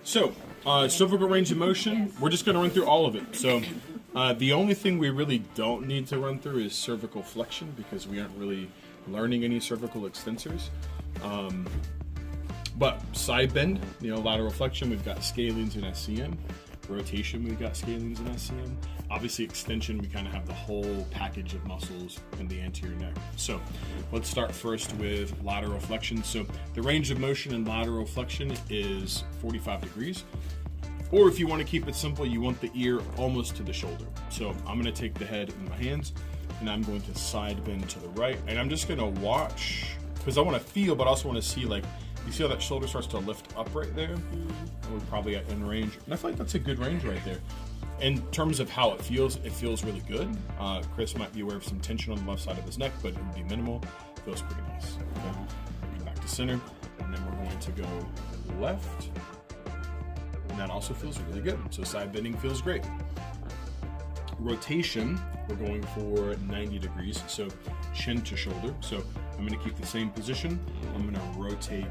So, cervical range of motion, we're just going to run through all of it. So, the only thing we really don't need to run through is cervical flexion because we aren't really learning any cervical extensors. But side bend, lateral flexion, we've got scalenes and SCM. Rotation, we've got scalenes and SCM. Obviously, extension, we kind of have the whole package of muscles in the anterior neck. So let's start first with lateral flexion. So the range of motion in lateral flexion is 45 degrees. Or if you want to keep it simple, you want the ear almost to the shoulder. So I'm going to take the head in my hands and I'm going to side bend to the right. And I'm just going to watch, because I want to feel, but I also want to see, like, you see how that shoulder starts to lift up right there? We're probably at in range. And I feel like that's a good range right there. In terms of how it feels really good. Chris might be aware of some tension on the left side of his neck, but it would be minimal. Feels pretty nice. Okay. Back to center. And then we're going to go left. And that also feels really good. So side bending feels great. Rotation, we're going for 90 degrees. So chin to shoulder. So I'm going to keep the same position. I'm going to rotate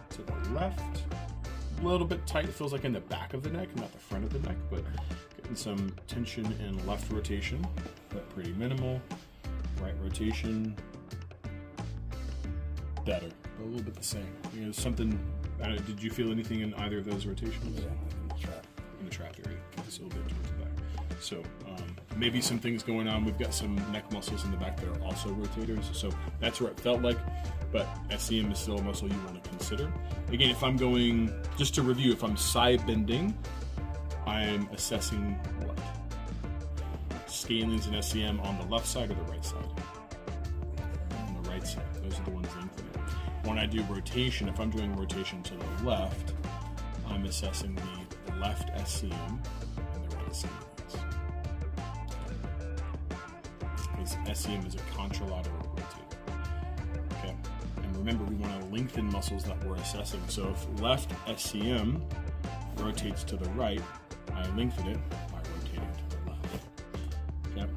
to the left. A little bit tight. It feels like in the back of the neck, not the front of the neck, but getting some tension in left rotation, but pretty minimal. Right rotation, better, but a little bit the same. Something. Did you feel anything in either of those rotations? Yeah, in the trap. In the trap area. Just a little bit towards the back. So maybe some things going on. We've got some neck muscles in the back that are also rotators. So that's where it felt like. But SCM is still a muscle you want to consider. Again, if I'm going, just to review, if I'm side bending, I'm assessing what? Scalenes and SCM on the left side or the right side? On the right side. Those are the ones lengthening. When I do rotation, if I'm doing rotation to the left, I'm assessing the left SCM and the right scalenes. Because SCM is a contralateral rotator. Okay. Remember, we want to lengthen muscles that we're assessing. So if left SCM rotates to the right, I lengthen it by rotating to the left. Okay.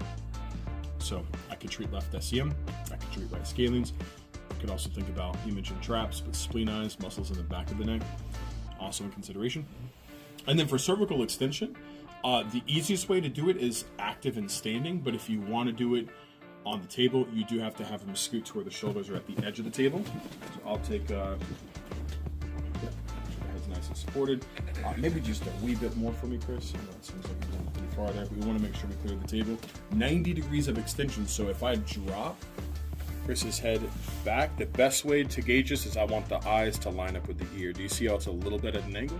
So I could treat left SCM, I could treat right scalenes. I could also think about, you mentioned traps, but splenize, muscles in the back of the neck, also in consideration. And then for cervical extension, the easiest way to do it is active and standing, but if you want to do it on the table, you do have to have them scoot to where the shoulders are at the edge of the table. So I'll take, head's nice and supported. Maybe just a wee bit more for me, Chris. It seems like you're going pretty far there, but we want to make sure we clear the table. 90 degrees of extension, so if I drop Chris's head back, the best way to gauge this is I want the eyes to line up with the ear. Do you see how it's a little bit at an angle?